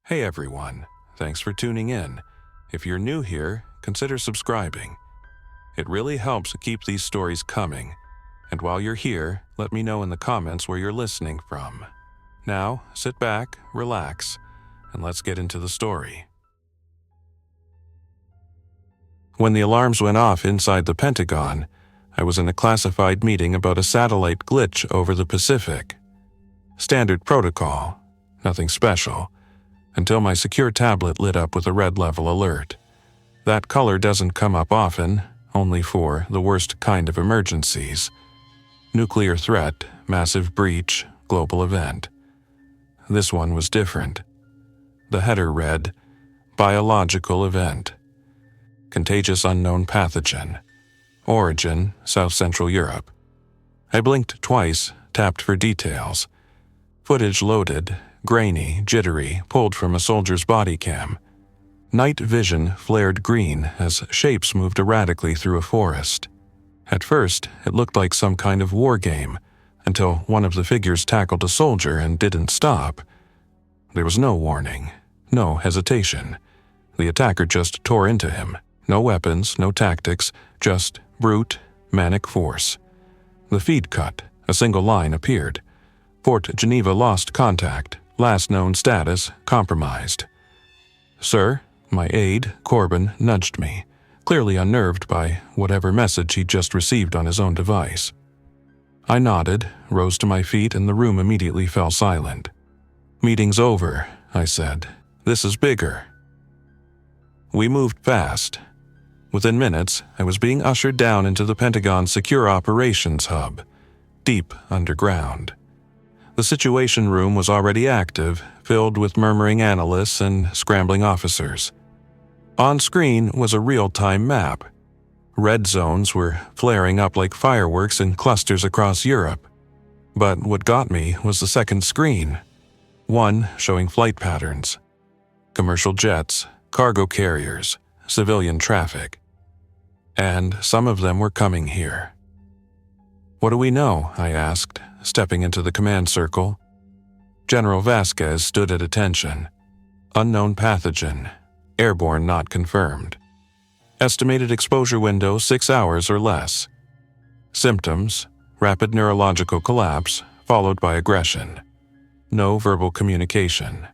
Hey everyone, thanks for tuning in. If you're new here, consider subscribing. It really helps keep these stories coming. And while you're here, let me know in the comments where you're listening from. Now, sit back, relax, and let's get into the story. When the alarms went off inside the Pentagon, I was in a classified meeting about a satellite glitch over the Pacific. Standard protocol, nothing special, until my secure tablet lit up with a red level alert. That color doesn't come up often, only for the worst kind of emergencies. Nuclear threat, massive breach, global event. This one was different. The header read, Biological event. Contagious unknown pathogen. Origin, South Central Europe. I blinked twice, tapped for details. Footage loaded, grainy, jittery, pulled from a soldier's body cam. Night vision flared green as shapes moved erratically through a forest. At first, it looked like some kind of war game, until one of the figures tackled a soldier and didn't stop. There was no warning, no hesitation. The attacker just tore into him. No weapons, no tactics, just brute, manic force. The feed cut. A single line appeared. Port Geneva lost contact. Last known status, compromised. Sir, my aide, Corbin, nudged me, clearly unnerved by whatever message he'd just received on his own device. I nodded, rose to my feet, and the room immediately fell silent. Meeting's over, I said. This is bigger. We moved fast. Within minutes, I was being ushered down into the Pentagon's Secure Operations Hub, deep underground. The Situation Room was already active, filled with murmuring analysts and scrambling officers. On screen was a real-time map. Red zones were flaring up like fireworks in clusters across Europe. But what got me was the second screen. One showing flight patterns. Commercial jets, cargo carriers, civilian traffic. And some of them were coming here. What do we know? I asked, stepping into the command circle. General Vasquez stood at attention. Unknown pathogen. Airborne not confirmed. Estimated exposure window 6 hours or less. Symptoms: rapid neurological collapse, followed by aggression. No verbal communication.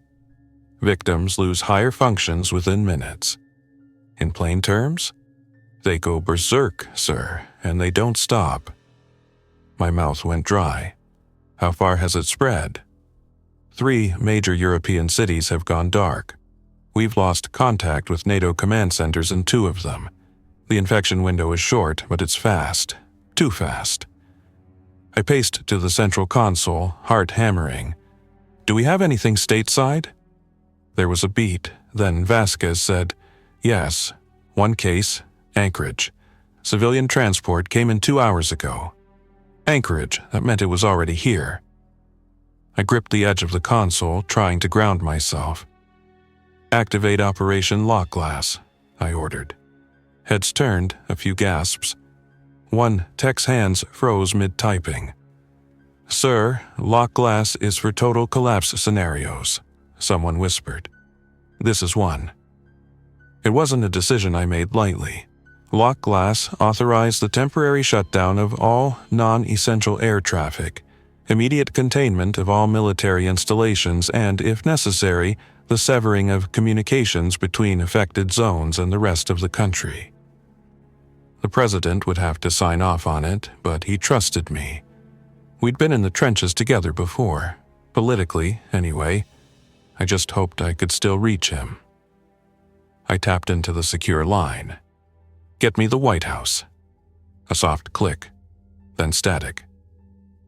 Victims lose higher functions within minutes. In plain terms, they go berserk, sir, and they don't stop. My mouth went dry. How far has it spread? 3 major European cities have gone dark. We've lost contact with NATO command centers in 2 of them. The infection window is short, but it's fast. Too fast. I paced to the central console, heart hammering. Do we have anything stateside? There was a beat. Then Vasquez said, Yes, 1 case, Anchorage. Civilian transport came in 2 hours ago. Anchorage, that meant it was already here. I gripped the edge of the console, trying to ground myself. Activate Operation Lock Glass, I ordered. Heads turned, a few gasps. One tech's hands froze mid-typing. Sir, Lock Glass is for total collapse scenarios, someone whispered. This is one. It wasn't a decision I made lightly. Lock Glass authorized the temporary shutdown of all non-essential air traffic, immediate containment of all military installations, and, if necessary, the severing of communications between affected zones and the rest of the country. The president would have to sign off on it, but he trusted me. We'd been in the trenches together before, politically, anyway. I just hoped I could still reach him. I tapped into the secure line. Get me the White House. A soft click, then static,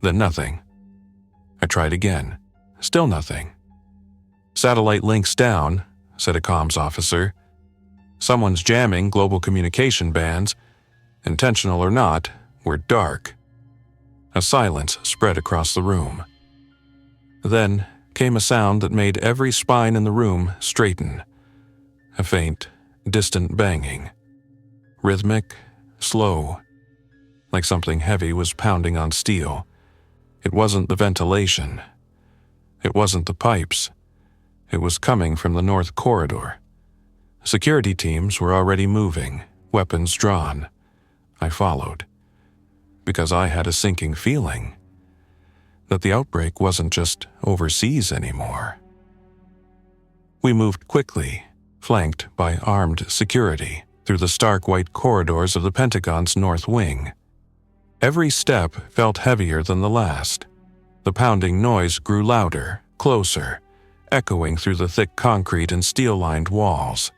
then nothing. I tried again. Still nothing. Satellite links down, said a comms officer. Someone's jamming global communication bands. Intentional or not, we're dark. A silence spread across the room. Then came a sound that made every spine in the room straighten. A faint, distant banging. Rhythmic, slow, like something heavy was pounding on steel. It wasn't the ventilation. It wasn't the pipes. It was coming from the north corridor. Security teams were already moving, weapons drawn. I followed, because I had a sinking feeling that the outbreak wasn't just overseas anymore. We moved quickly, flanked by armed security, through the stark white corridors of the Pentagon's north wing. Every step felt heavier than the last. The pounding noise grew louder, closer, echoing through the thick concrete and steel-lined walls.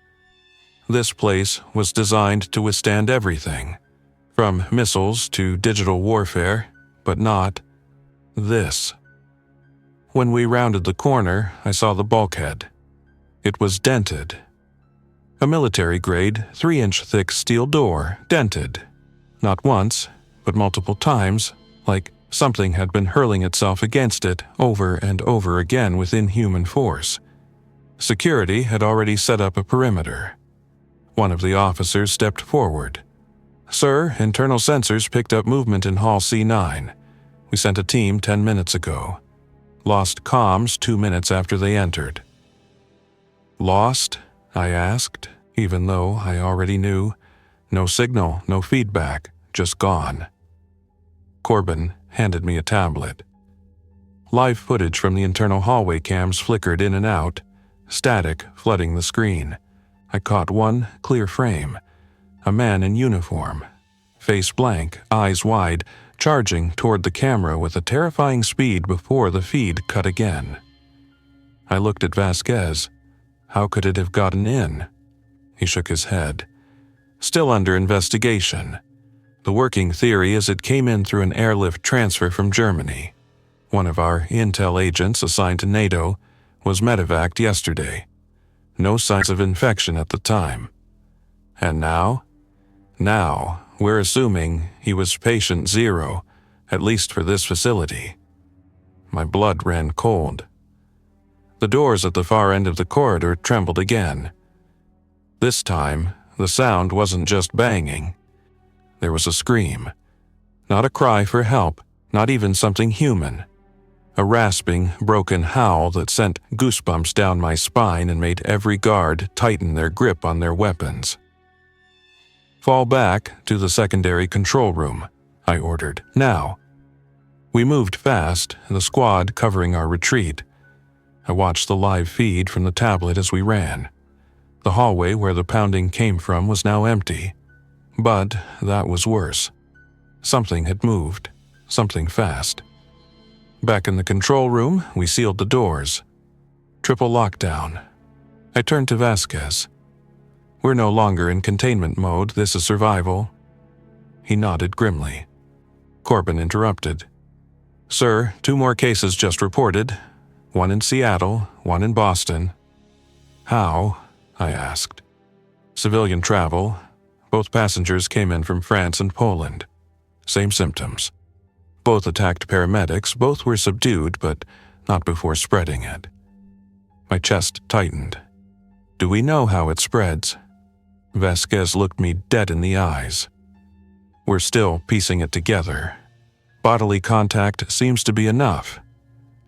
This place was designed to withstand everything, from missiles to digital warfare, but not this. When we rounded the corner, I saw the bulkhead. It was dented. A military-grade, 3-inch thick steel door, dented. Not once, but multiple times, like something had been hurling itself against it over and over again with inhuman force. Security had already set up a perimeter. One of the officers stepped forward. "Sir, internal sensors picked up movement in Hall C9. We sent a team 10 minutes ago. Lost comms 2 minutes after they entered." "Lost?" I asked, even though I already knew. No signal, no feedback, just gone. Corbin handed me a tablet. Live footage from the internal hallway cams flickered in and out, static flooding the screen. I caught one clear frame. A man in uniform, face blank, eyes wide, charging toward the camera with a terrifying speed before the feed cut again. I looked at Vasquez. How could it have gotten in? He shook his head. "Still under investigation. The working theory is it came in through an airlift transfer from Germany. One of our intel agents assigned to NATO was medevaced yesterday. No signs of infection at the time. And now? Now, we're assuming he was patient 0, at least for this facility." My blood ran cold. The doors at the far end of the corridor trembled again. This time, the sound wasn't just banging. There was a scream. Not a cry for help, not even something human. A rasping, broken howl that sent goosebumps down my spine and made every guard tighten their grip on their weapons. "Fall back to the secondary control room," I ordered. "Now." We moved fast, the squad covering our retreat. I watched the live feed from the tablet as we ran. The hallway where the pounding came from was now empty. But that was worse. Something had moved, something fast. Back in the control room, we sealed the doors. Triple lockdown. I turned to Vasquez. "We're no longer in containment mode, this is survival." He nodded grimly. Corbin interrupted. "Sir, 2 more cases just reported. One in Seattle, one in Boston." "How?" I asked. "Civilian travel. Both passengers came in from France and Poland. Same symptoms. Both attacked paramedics, both were subdued, but not before spreading it." My chest tightened. "Do we know how it spreads?" Vasquez looked me dead in the eyes. "We're still piecing it together. Bodily contact seems to be enough.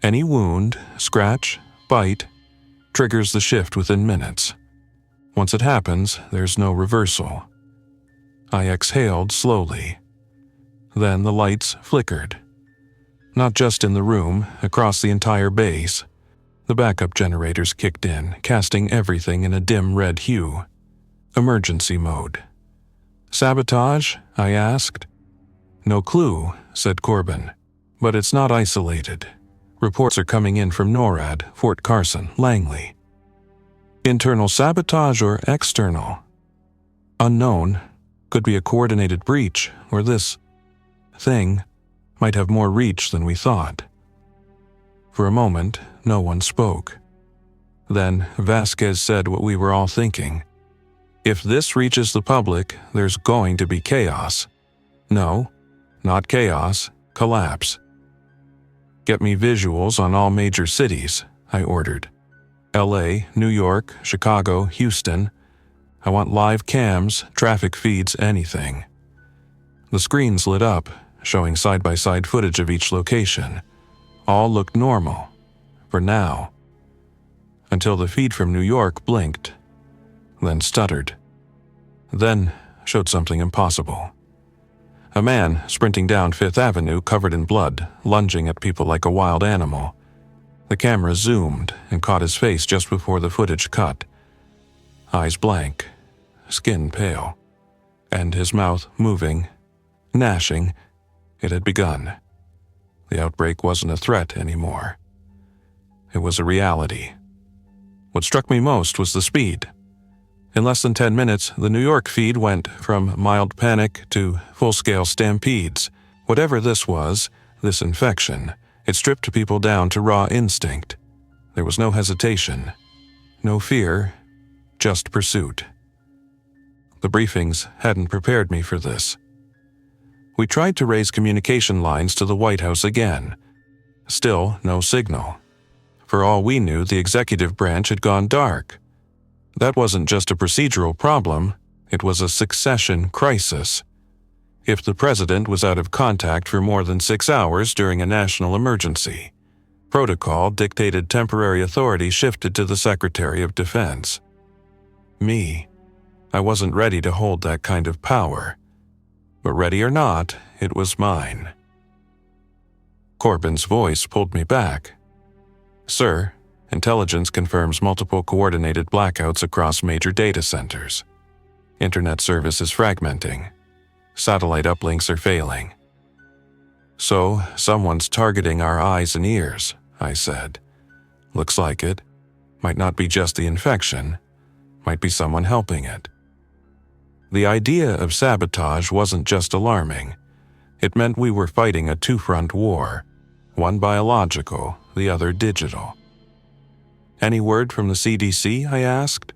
Any wound, scratch, bite, triggers the shift within minutes. Once it happens, there's no reversal." I exhaled slowly. Then the lights flickered. Not just in the room, across the entire base. The backup generators kicked in, casting everything in a dim red hue. Emergency mode. "Sabotage?" I asked. "No clue," said Corbin. "But it's not isolated. Reports are coming in from NORAD, Fort Carson, Langley." "Internal sabotage or external?" "Unknown. Could be a coordinated breach, or this thing might have more reach than we thought." For a moment, no one spoke. Then Vasquez said what we were all thinking. "If this reaches the public, there's going to be chaos. No, not chaos, collapse." "Get me visuals on all major cities," I ordered. LA, New York, Chicago, Houston. I want live cams, traffic feeds, anything. The screens lit up, showing side-by-side footage of each location. All looked normal. For now. until the feed from New York blinked, then stuttered, then showed something impossible. A man sprinting down Fifth Avenue covered in blood, lunging at people like a wild animal. The camera zoomed and caught his face just before the footage cut. Eyes blank, skin pale, and his mouth moving, gnashing. It had begun. The outbreak wasn't a threat anymore. It was a reality. What struck me most was the speed. In less than 10 minutes, the New York feed went from mild panic to full-scale stampedes. Whatever this was, this infection, it stripped people down to raw instinct. There was no hesitation, no fear, just pursuit. The briefings hadn't prepared me for this. We tried to raise communication lines to the White House again. Still no signal. For all we knew, the executive branch had gone dark. That wasn't just a procedural problem, it was a succession crisis. If the president was out of contact for more than 6 hours during a national emergency, protocol dictated temporary authority shifted to the Secretary of Defense. Me, I wasn't ready to hold that kind of power. But ready or not, it was mine. Corbin's voice pulled me back. "Sir, intelligence confirms multiple coordinated blackouts across major data centers. Internet service is fragmenting. Satellite uplinks are failing." "So, someone's targeting our eyes and ears," I said. "Looks like it. Might not be just the infection. Might be someone helping it." The idea of sabotage wasn't just alarming. It meant we were fighting a two-front war, one biological, the other digital. "Any word from the CDC?" I asked.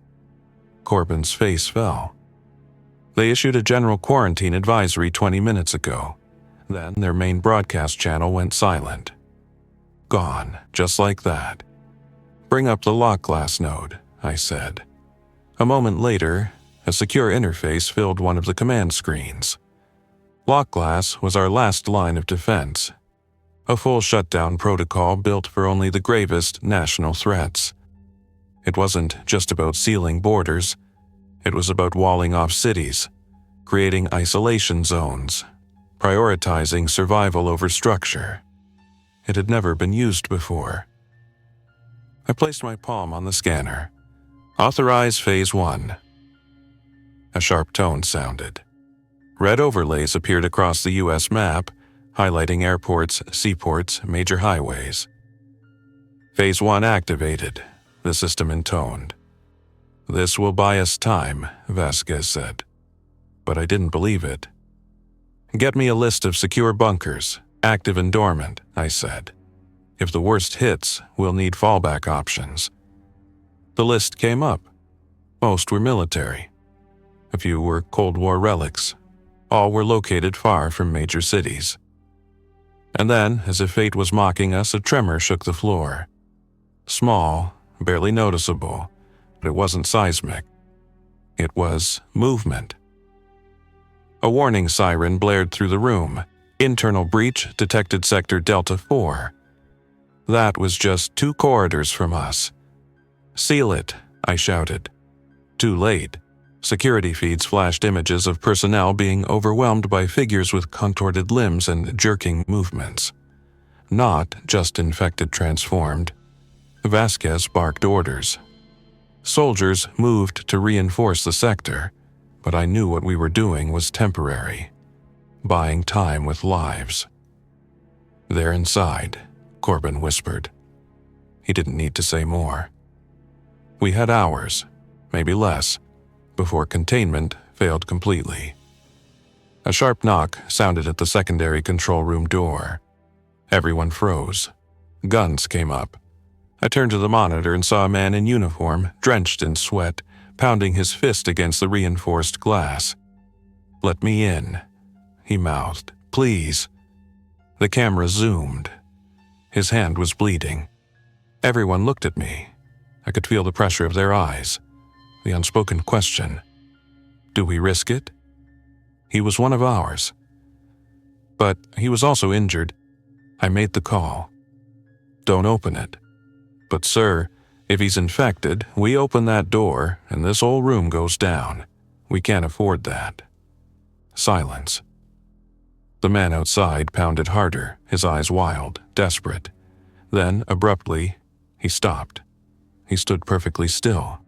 Corbin's face fell. "They issued a general quarantine advisory 20 minutes ago. Then their main broadcast channel went silent. Gone, just like that." "Bring up the lock glass node," I said. A moment later, a secure interface filled one of the command screens. Lock glass was our last line of defense. A full shutdown protocol built for only the gravest national threats. It wasn't just about sealing borders. It was about walling off cities, creating isolation zones, prioritizing survival over structure. It had never been used before. I placed my palm on the scanner. "Authorize Phase 1. A sharp tone sounded. Red overlays appeared across the U.S. map, highlighting airports, seaports, major highways. "Phase 1 activated," the system intoned. "This will buy us time," Vasquez said. But I didn't believe it. "Get me a list of secure bunkers, active and dormant," I said. "If the worst hits, we'll need fallback options." The list came up. Most were military. A few were Cold War relics. All were located far from major cities. And then, as if fate was mocking us, a tremor shook the floor. Small, barely noticeable, but it wasn't seismic. It was movement. A warning siren blared through the room. Internal breach detected Sector Delta 4. That was just 2 corridors from us. "Seal it," I shouted. Too late. Security feeds flashed images of personnel being overwhelmed by figures with contorted limbs and jerking movements. Not just infected transformed. Vasquez barked orders. Soldiers moved to reinforce the sector, but I knew what we were doing was temporary, buying time with lives. "They're inside," Corbin whispered. He didn't need to say more. We had hours, maybe less, before containment failed completely. A sharp knock sounded at the secondary control room door. Everyone froze. Guns came up. I turned to the monitor and saw a man in uniform, drenched in sweat, pounding his fist against the reinforced glass. "Let me in," he mouthed. "Please." The camera zoomed. His hand was bleeding. Everyone looked at me. I could feel the pressure of their eyes. The unspoken question. Do we risk it? He was one of ours. But he was also injured. I made the call. "Don't open it." "But sir," If he's infected, we open that door and this whole room goes down. We can't afford that." Silence. The man outside pounded harder, his eyes wild, desperate. Then, abruptly, he stopped. He stood perfectly still,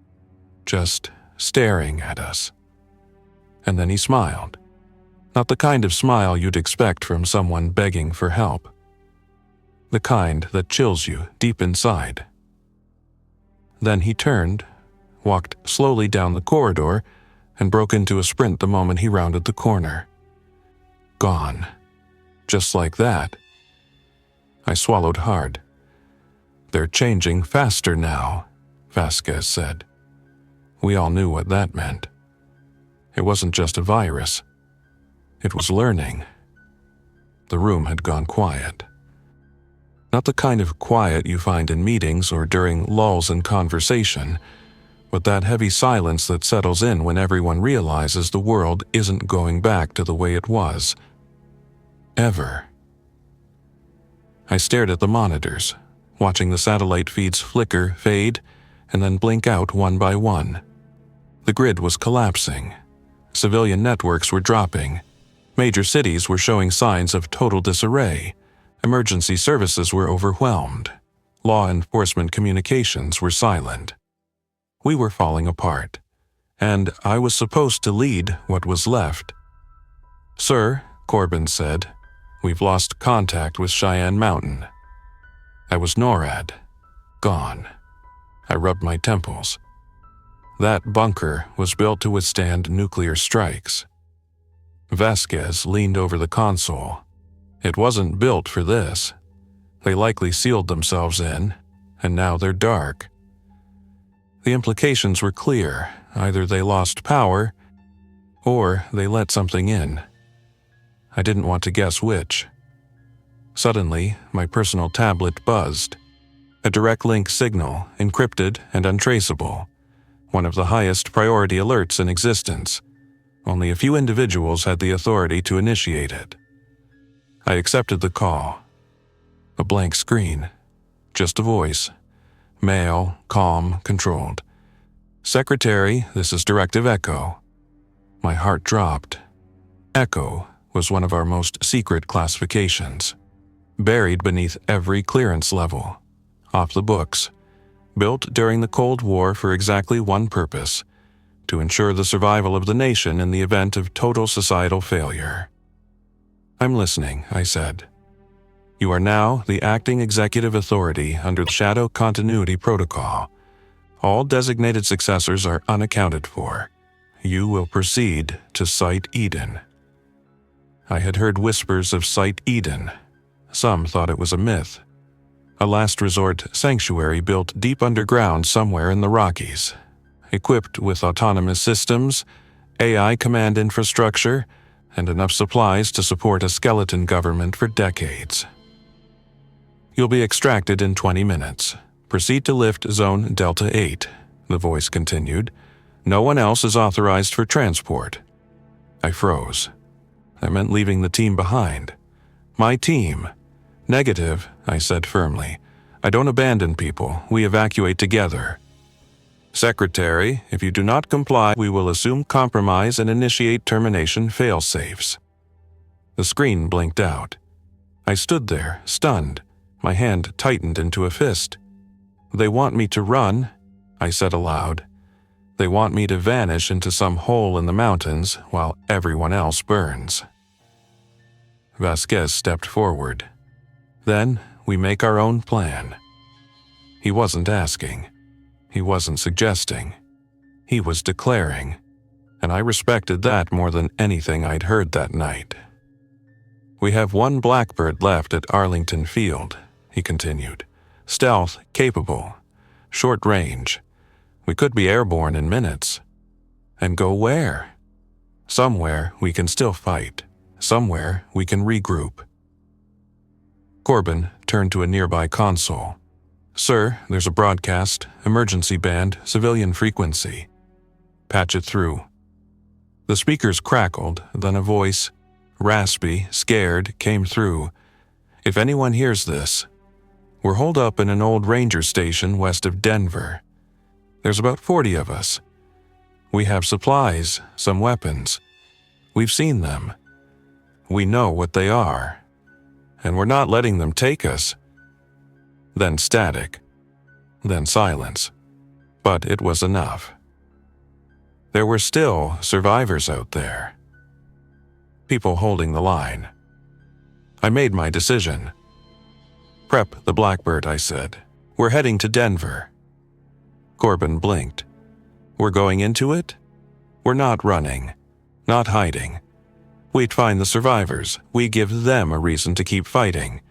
just staring at us. And then he smiled. Not the kind of smile you'd expect from someone begging for help. The kind that chills you deep inside. Then he turned, walked slowly down the corridor, and broke into a sprint the moment he rounded the corner. Gone. Just like that. I swallowed hard. "They're changing faster now," Vasquez said. We all knew what that meant. It wasn't just a virus. It was learning. The room had gone quiet. Not the kind of quiet you find in meetings or during lulls in conversation, but that heavy silence that settles in when everyone realizes the world isn't going back to the way it was. Ever. I stared at the monitors, watching the satellite feeds flicker, fade, and then blink out one by one. The grid was collapsing. Civilian networks were dropping. Major cities were showing signs of total disarray. Emergency services were overwhelmed. Law enforcement communications were silent. We were falling apart, and I was supposed to lead what was left. "Sir," Corbin said, "we've lost contact with Cheyenne Mountain." I was NORAD. Gone. I rubbed my temples. That bunker was built to withstand nuclear strikes. Vasquez leaned over the console. It wasn't built for this. They likely sealed themselves in, and now they're dark. The implications were clear. Either they lost power, or they let something in. I didn't want to guess which. Suddenly, my personal tablet buzzed. A direct link signal, encrypted and untraceable. One of the highest priority alerts in existence. Only a few individuals had the authority to initiate it. I accepted the call. A blank screen. Just a voice. Male, calm, controlled. "Secretary, this is Directive Echo." My heart dropped. Echo was one of our most secret classifications. Buried beneath every clearance level. Off the books. Built during the Cold War for exactly one purpose: to ensure the survival of the nation in the event of total societal failure. "I'm listening," I said. "You are now the acting executive authority under the Shadow Continuity Protocol. All designated successors are unaccounted for. You will proceed to Site Eden." I had heard whispers of Site Eden. Some thought it was a myth. A last resort sanctuary built deep underground somewhere in the Rockies, equipped with autonomous systems, AI command infrastructure, and enough supplies to support a skeleton government for decades. "You'll be extracted in 20 minutes. Proceed to lift Zone Delta 8, the voice continued. "No one else is authorized for transport." I froze. That meant leaving the team behind. My team. "Negative," I said firmly. "I don't abandon people. We evacuate together." "Secretary, if you do not comply, we will assume compromise and initiate termination fail-safes." The screen blinked out. I stood there, stunned. My hand tightened into a fist. "They want me to run," I said aloud. "They want me to vanish into some hole in the mountains while everyone else burns." Vasquez stepped forward. "Then we make our own plan." He wasn't asking. He wasn't suggesting. He was declaring, and I respected that more than anything I'd heard that night. "We have one Blackbird left at Arlington Field," he continued. "Stealth capable. Short range. We could be airborne in minutes. And go where? Somewhere we can still fight. Somewhere we can regroup." Corbin turned to a nearby console. "Sir, there's a broadcast, emergency band, civilian frequency. Patch it through." The speakers crackled, then a voice, raspy, scared, came through. "If anyone hears this, We're holed up in an old ranger station west of Denver. There's about 40 of us. We have supplies, some weapons. We've seen them. We know what they are. And we're not letting them take us. Then static. Then silence. But it was enough. There were still survivors out there. People holding the line. I made my decision. "Prep the Blackbird," I said. "We're heading to Denver." Corbin blinked. "We're going into it? We're not running. Not hiding. We'd find the survivors. We give them a reason to keep fighting.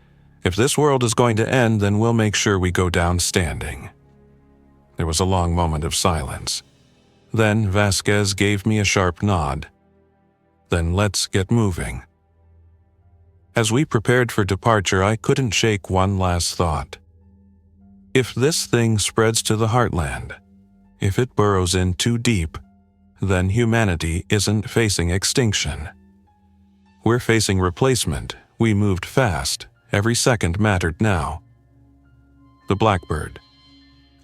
If this world is going to end, then we'll make sure we go down standing." There was a long moment of silence. Then Vasquez gave me a sharp nod. "Then let's get moving." As we prepared for departure, I couldn't shake one last thought. If this thing spreads to the heartland, if it burrows in too deep, then humanity isn't facing extinction. We're facing replacement. We moved fast. Every second mattered now. The Blackbird,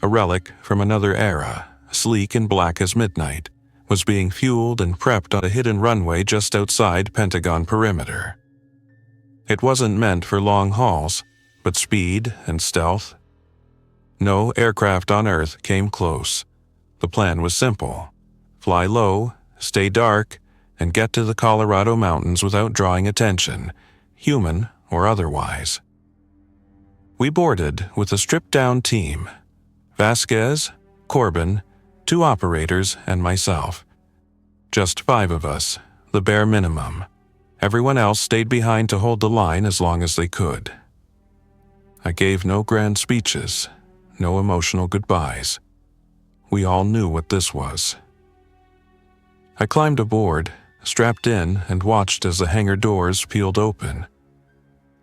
a relic from another era, sleek and black as midnight, was being fueled and prepped on a hidden runway just outside Pentagon perimeter. It wasn't meant for long hauls, but speed and stealth. No aircraft on Earth came close. The plan was simple. Fly low, stay dark, and get to the Colorado mountains without drawing attention, human or otherwise. We boarded with a stripped-down team. Vasquez, Corbin, 2 operators, and myself. Just 5 of us, the bare minimum. Everyone else stayed behind to hold the line as long as they could. I gave no grand speeches, no emotional goodbyes. We all knew what this was. I climbed aboard, strapped in, and watched as the hangar doors peeled open.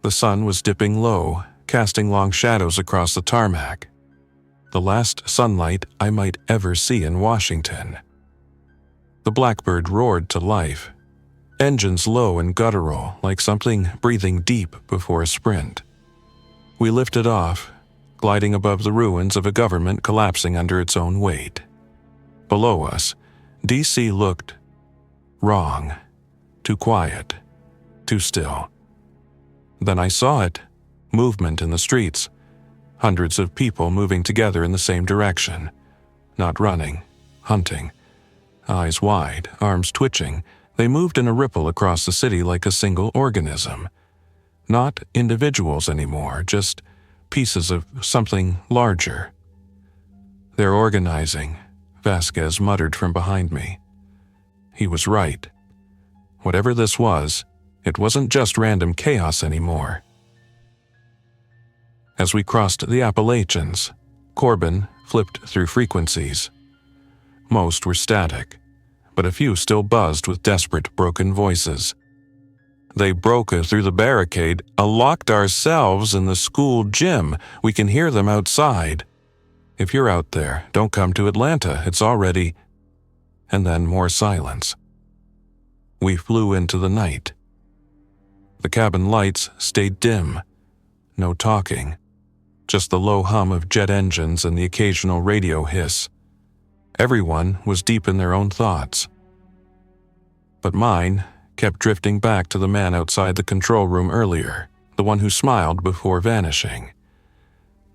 The sun was dipping low, casting long shadows across the tarmac. The last sunlight I might ever see in Washington. The Blackbird roared to life, engines low and guttural, like something breathing deep before a sprint. We lifted off, gliding above the ruins of a government collapsing under its own weight. Below us, D.C. looked wrong, too quiet, too still. Then I saw it, movement in the streets, hundreds of people moving together in the same direction, not running, hunting. Eyes wide, arms twitching, they moved in a ripple across the city like a single organism. Not individuals anymore, just pieces of something larger. "They're organizing," Vasquez muttered from behind me. He was right. Whatever this was, it wasn't just random chaos anymore. As we crossed the Appalachians, Corbin flipped through frequencies. Most were static, but a few still buzzed with desperate, broken voices. "They broke through the barricade, locked ourselves in the school gym. We can hear them outside. If you're out there, don't come to Atlanta. It's already..." And then more silence. We flew into the night. The cabin lights stayed dim. No talking. Just the low hum of jet engines and the occasional radio hiss. Everyone was deep in their own thoughts. But mine kept drifting back to the man outside the control room earlier, the one who smiled before vanishing.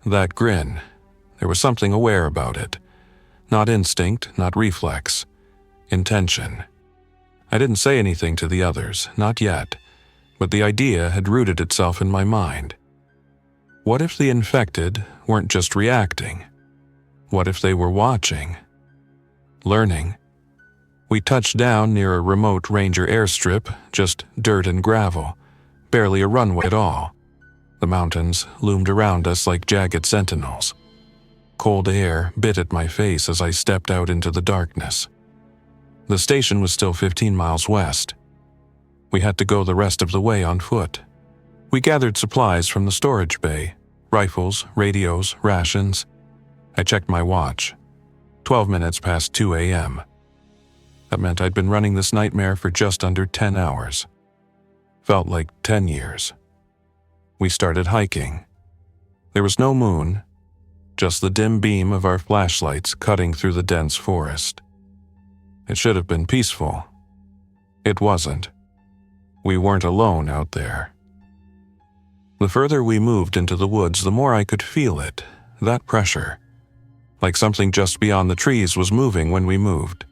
That grin, there was something aware about it. Not instinct, not reflex. Intention. I didn't say anything to the others, not yet, but the idea had rooted itself in my mind. What if the infected weren't just reacting? What if they were watching? Learning? We touched down near a remote ranger airstrip, just dirt and gravel, barely a runway at all. The mountains loomed around us like jagged sentinels. Cold air bit at my face as I stepped out into the darkness. The station was still 15 miles west. We had to go the rest of the way on foot. We gathered supplies from the storage bay, rifles, radios, rations. I checked my watch. 12 minutes past 2 a.m. That meant I'd been running this nightmare for just under 10 hours. Felt like 10 years. We started hiking. There was no moon, just the dim beam of our flashlights cutting through the dense forest. It should have been peaceful. It wasn't. We weren't alone out there. The further we moved into the woods, the more I could feel it, that pressure. Like something just beyond the trees was moving when we moved,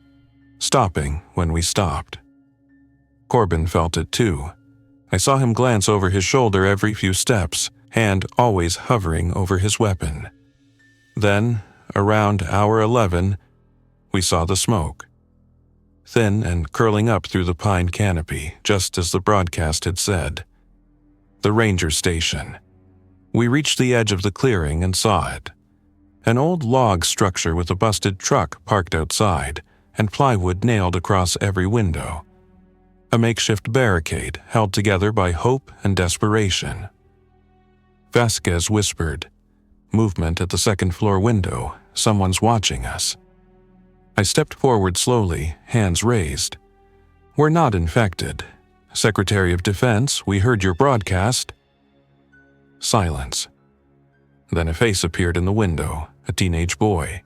stopping when we stopped. Corbin felt it too. I saw him glance over his shoulder every few steps, hand always hovering over his weapon. Then, around hour 11, we saw the smoke. Thin and curling up through the pine canopy, just as the broadcast had said. The ranger station. We reached the edge of the clearing and saw it. An old log structure with a busted truck parked outside and plywood nailed across every window. A makeshift barricade held together by hope and desperation. Vasquez whispered, "Movement at the second-floor window. Someone's watching us." I stepped forward slowly, hands raised. "We're not infected. Secretary of Defense, we heard your broadcast." Silence. Then a face appeared in the window, a teenage boy,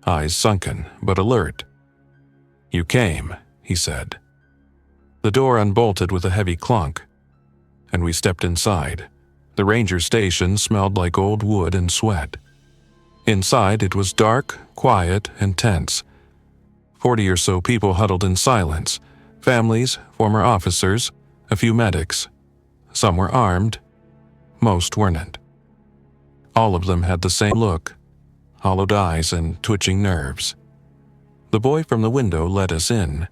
eyes sunken but alert. "You came," he said. The door unbolted with a heavy clunk, and we stepped inside. The ranger station smelled like old wood and sweat. Inside, it was dark, quiet, and tense. 40 or so people huddled in silence. Families, former officers, a few medics. Some were armed. Most weren't. All of them had the same look, hollowed eyes and twitching nerves. The boy from the window let us in.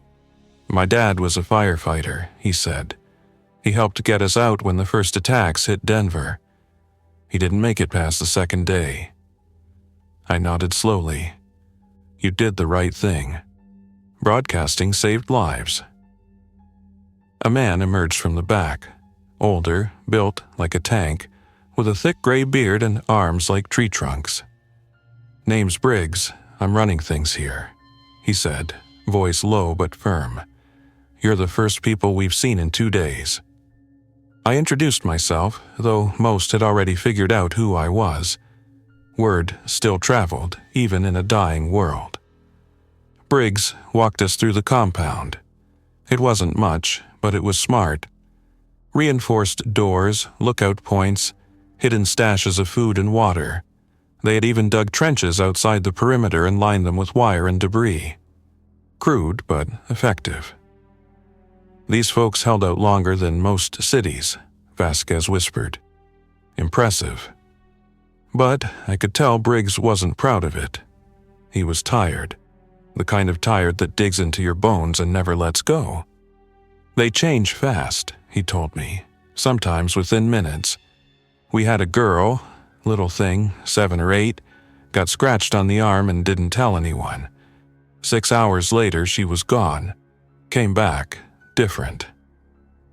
"My dad was a firefighter," he said. "He helped get us out when the first attacks hit Denver. He didn't make it past the second day." I nodded slowly. "You did the right thing. Broadcasting saved lives." A man emerged from the back, older, built like a tank, with a thick gray beard and arms like tree trunks. "Name's Briggs. I'm running things here," he said, voice low but firm. "You're the first people we've seen in 2 days." I introduced myself, though most had already figured out who I was. Word still traveled, even in a dying world. Briggs walked us through the compound. It wasn't much, but it was smart. Reinforced doors, lookout points, hidden stashes of food and water. They had even dug trenches outside the perimeter and lined them with wire and debris. Crude, but effective. "These folks held out longer than most cities," Vasquez whispered. "Impressive." But I could tell Briggs wasn't proud of it. He was tired. The kind of tired that digs into your bones and never lets go. "They change fast," he told me, sometimes within minutes. "We had a girl, little thing, 7 or 8, got scratched on the arm and didn't tell anyone. 6 hours later, she was gone. Came back, different."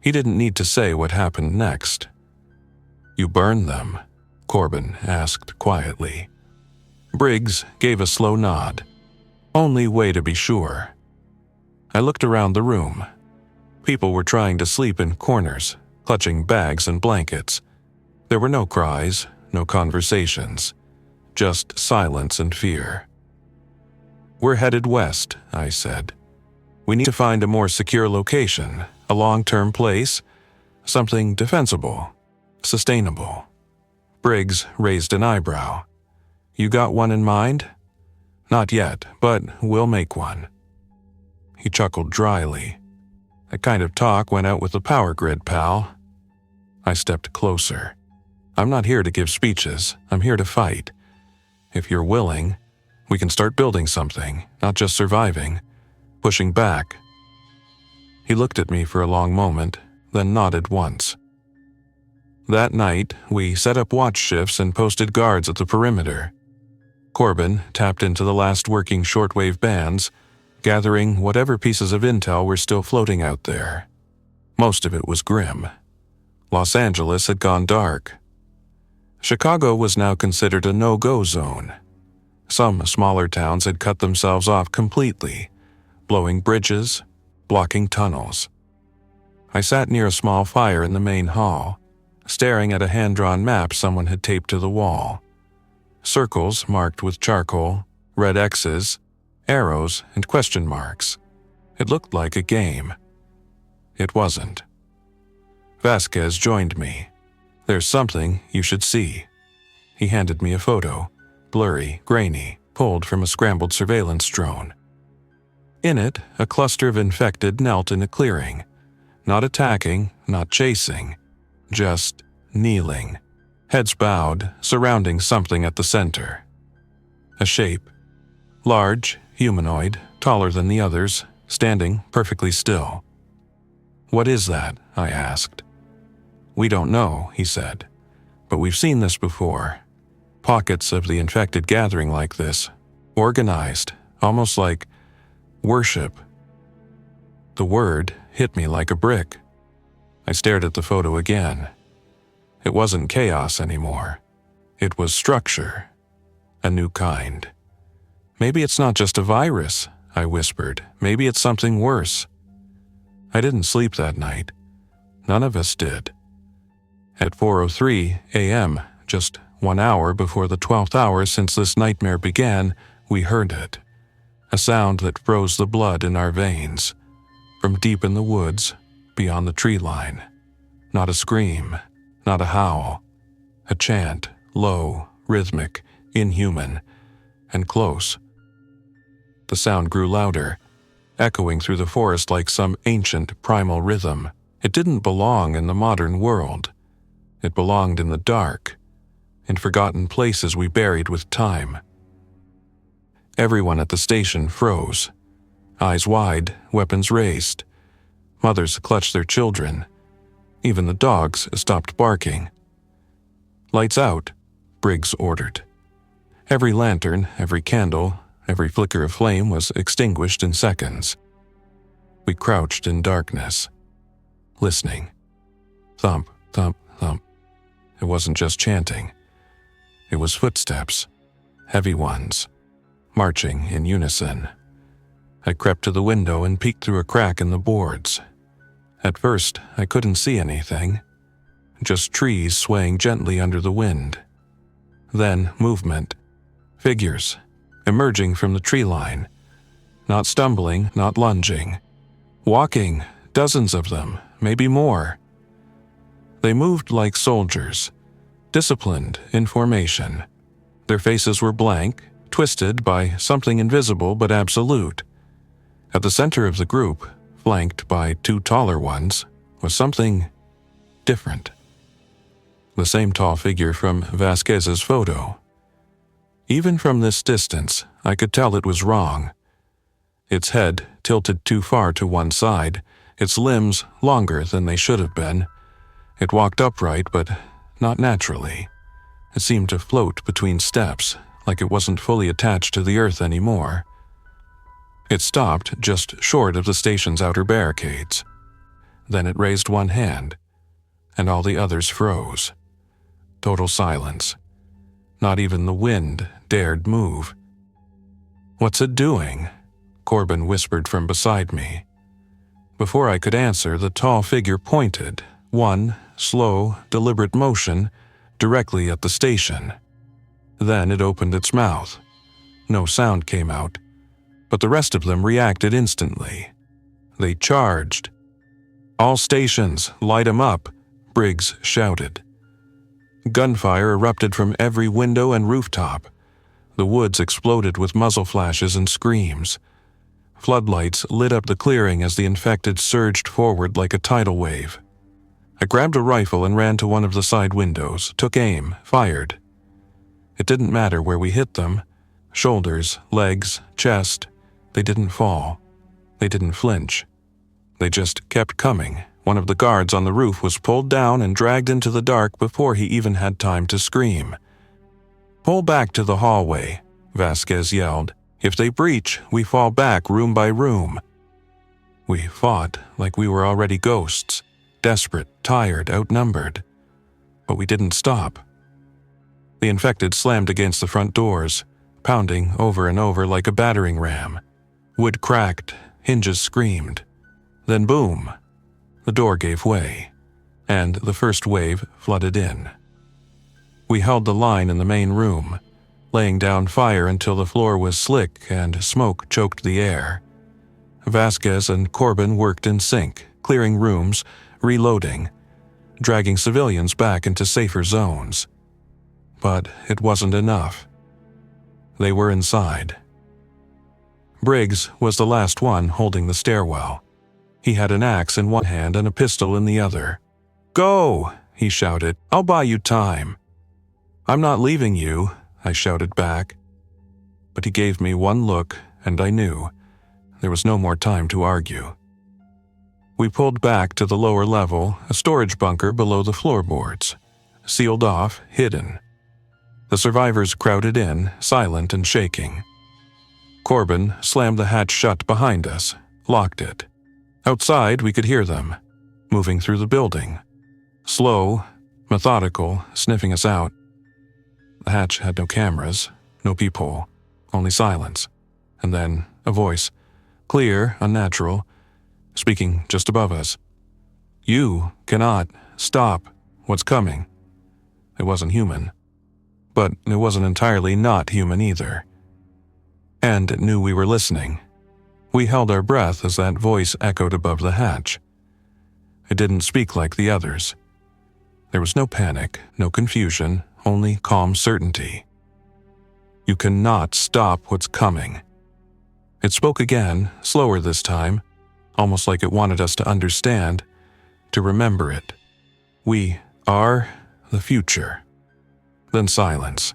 He didn't need to say what happened next. "You burned them?" Corbin asked quietly. Briggs gave a slow nod. "Only way to be sure." I looked around the room. People were trying to sleep in corners, clutching bags and blankets. There were no cries, no conversations, just silence and fear. "We're headed west," I said. "We need to find a more secure location, a long-term place, something defensible, sustainable." Briggs raised an eyebrow. "You got one in mind?" "Not yet, but we'll make one." He chuckled dryly. "That kind of talk went out with the power grid, pal." I stepped closer. "I'm not here to give speeches. I'm here to fight. If you're willing, we can start building something, not just surviving, pushing back." He looked at me for a long moment, then nodded once. That night, we set up watch shifts and posted guards at the perimeter. Corbin tapped into the last working shortwave bands, gathering whatever pieces of intel were still floating out there. Most of it was grim. Los Angeles had gone dark. Chicago was now considered a no-go zone. Some smaller towns had cut themselves off completely, blowing bridges, blocking tunnels. I sat near a small fire in the main hall, staring at a hand-drawn map someone had taped to the wall. Circles marked with charcoal, red X's, arrows, and question marks. It looked like a game. It wasn't. Vasquez joined me. "There's something you should see." He handed me a photo, blurry, grainy, pulled from a scrambled surveillance drone. In it, a cluster of infected knelt in a clearing, not attacking, not chasing, just kneeling, heads bowed, surrounding something at the center. A shape, large, humanoid, taller than the others, standing perfectly still. "What is that?" I asked. "We don't know," he said, "but we've seen this before. Pockets of the infected gathering like this, organized, almost like worship." The word hit me like a brick. I stared at the photo again. It wasn't chaos anymore. It was structure. A new kind. "Maybe it's not just a virus," I whispered. "Maybe it's something worse." I didn't sleep that night. None of us did. At 4:03 a.m., just 1 hour before the 12th hour since this nightmare began, we heard it. A sound that froze the blood in our veins. From deep in the woods, beyond the tree line. Not a scream, not a howl. A chant, low, rhythmic, inhuman, and close. The sound grew louder, echoing through the forest like some ancient primal rhythm. It didn't belong in the modern world. It belonged in the dark, in forgotten places we buried with time. Everyone at the station froze. Eyes wide, weapons raised. Mothers clutched their children. Even the dogs stopped barking. "Lights out," Briggs ordered. Every lantern, every candle, every flicker of flame was extinguished in seconds. We crouched in darkness, listening. Thump, thump, thump. It wasn't just chanting. It was footsteps, heavy ones, marching in unison. I crept to the window and peeked through a crack in the boards. At first, I couldn't see anything, just trees swaying gently under the wind. Then movement, figures, emerging from the tree line, not stumbling, not lunging, walking, dozens of them, maybe more. They moved like soldiers, disciplined in formation. Their faces were blank, twisted by something invisible but absolute. At the center of the group, flanked by 2 taller ones, was something different. The same tall figure from Vasquez's photo. Even from this distance, I could tell it was wrong. Its head tilted too far to one side, its limbs longer than they should have been. It walked upright, but not naturally. It seemed to float between steps, like it wasn't fully attached to the earth anymore. It stopped just short of the station's outer barricades. Then it raised one hand, and all the others froze. Total silence. Not even the wind dared move. "What's it doing?" Corbin whispered from beside me. Before I could answer, the tall figure pointed, one slow, deliberate motion, directly at the station. Then it opened its mouth. No sound came out, but the rest of them reacted instantly. They charged. "All stations, light 'em up," Briggs shouted. Gunfire erupted from every window and rooftop. The woods exploded with muzzle flashes and screams. Floodlights lit up the clearing as the infected surged forward like a tidal wave. I grabbed a rifle and ran to one of the side windows, took aim, fired. It didn't matter where we hit them. Shoulders, legs, chest. They didn't fall. They didn't flinch. They just kept coming. One of the guards on the roof was pulled down and dragged into the dark before he even had time to scream. "Pull back to the hallway," Vasquez yelled. "If they breach, we fall back room by room." We fought like we were already ghosts, desperate, tired, outnumbered. But we didn't stop. The infected slammed against the front doors, pounding over and over like a battering ram. Wood cracked, hinges screamed. Then boom, the door gave way. and the first wave flooded in. We held the line in the main room, laying down fire until the floor was slick and smoke choked the air. Vasquez and Corbin worked in sync, clearing rooms, reloading, dragging civilians back into safer zones. But it wasn't enough. They were inside. Briggs was the last one holding the stairwell. He had an axe in one hand and a pistol in the other. "Go!" he shouted. "I'll buy you time." "I'm not leaving you," I shouted back. But he gave me one look, and I knew there was no more time to argue. We pulled back to the lower level, a storage bunker below the floorboards, sealed off, hidden. The survivors crowded in, silent and shaking. Corbin slammed the hatch shut behind us, locked it. Outside, we could hear them, moving through the building. Slow, methodical, sniffing us out. The hatch had no cameras, no peephole, only silence. And then a voice, clear, unnatural, speaking just above us. "You cannot stop what's coming." It wasn't human. But it wasn't entirely not human either. And it knew we were listening. We held our breath as that voice echoed above the hatch. It didn't speak like the others. There was no panic, no confusion, only calm certainty. "You cannot stop what's coming." It spoke again, slower this time, almost like it wanted us to understand, to remember it. "We are the future." Then silence.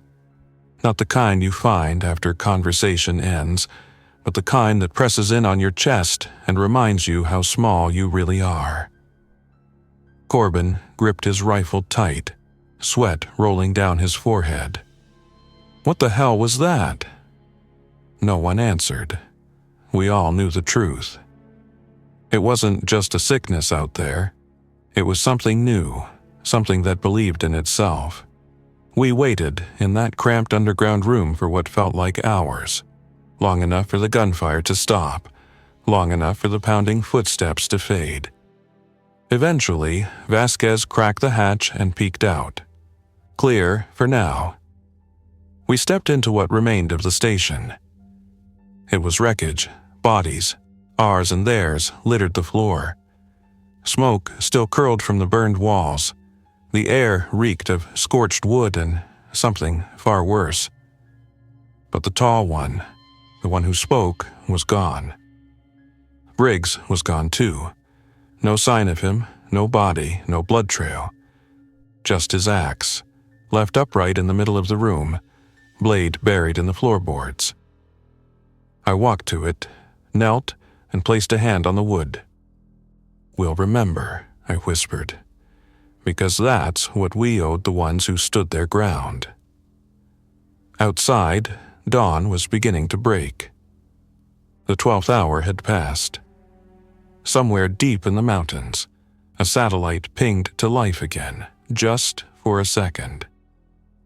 Not the kind you find after conversation ends, but the kind that presses in on your chest and reminds you how small you really are. Corbin gripped his rifle tight, sweat rolling down his forehead. What the hell was that? No one answered. We all knew the truth. It wasn't just a sickness out there. It was something new, something that believed in itself. We waited in that cramped underground room for what felt like hours, long enough for the gunfire to stop, long enough for the pounding footsteps to fade. Eventually, Vasquez cracked the hatch and peeked out. Clear for now. We stepped into what remained of the station. It was wreckage, bodies, ours and theirs, littered the floor. Smoke still curled from the burned walls. The air reeked of scorched wood and something far worse. But the tall one, the one who spoke, was gone. Briggs was gone too. No sign of him, no body, no blood trail. Just his axe, left upright in the middle of the room, blade buried in the floorboards. I walked to it, knelt, and placed a hand on the wood. "We'll remember," I whispered, "because that's what we owed the ones who stood their ground." Outside, dawn was beginning to break. The 12th hour had passed. Somewhere deep in the mountains, a satellite pinged to life again, just for a second.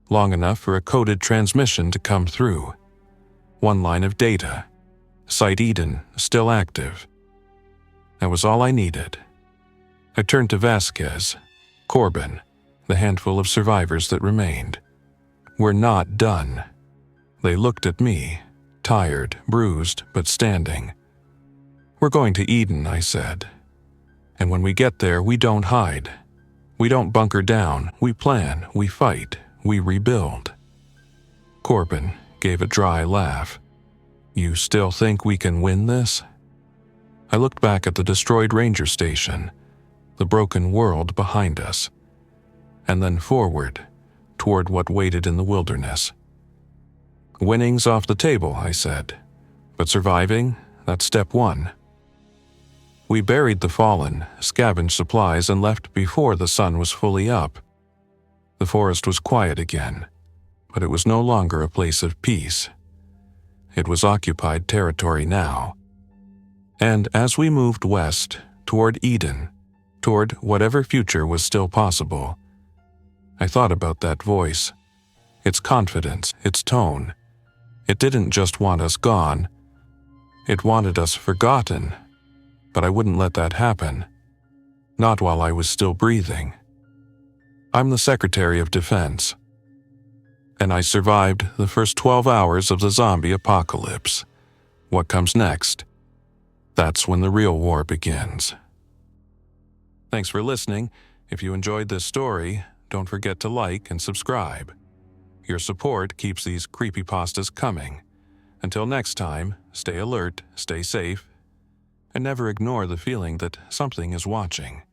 Long enough for a coded transmission to come through. One line of data. Site Eden, still active. That was all I needed. I turned to Vasquez, Corbin, the handful of survivors that remained. "We're not done." They looked at me, tired, bruised, but standing. "We're going to Eden," I said. "And when we get there, we don't hide. We don't bunker down. We plan, we fight, we rebuild." Corbin gave a dry laugh. "You still think we can win this?" I looked back at the destroyed ranger station, the broken world behind us, and then forward, toward what waited in the wilderness. "Winning's off the table," I said, "but surviving, that's step one." We buried the fallen, scavenged supplies, and left before the sun was fully up. The forest was quiet again, but it was no longer a place of peace. It was occupied territory now. And as we moved west, toward Eden, toward whatever future was still possible, I thought about that voice, its confidence, its tone. It didn't just want us gone. It wanted us forgotten. But I wouldn't let that happen. Not while I was still breathing. I'm the Secretary of Defense, and I survived the first 12 hours of the zombie apocalypse. What comes next? That's when the real war begins. Thanks for listening. If you enjoyed this story, don't forget to like and subscribe. Your support keeps these creepypastas coming. Until next time, stay alert, stay safe, and never ignore the feeling that something is watching.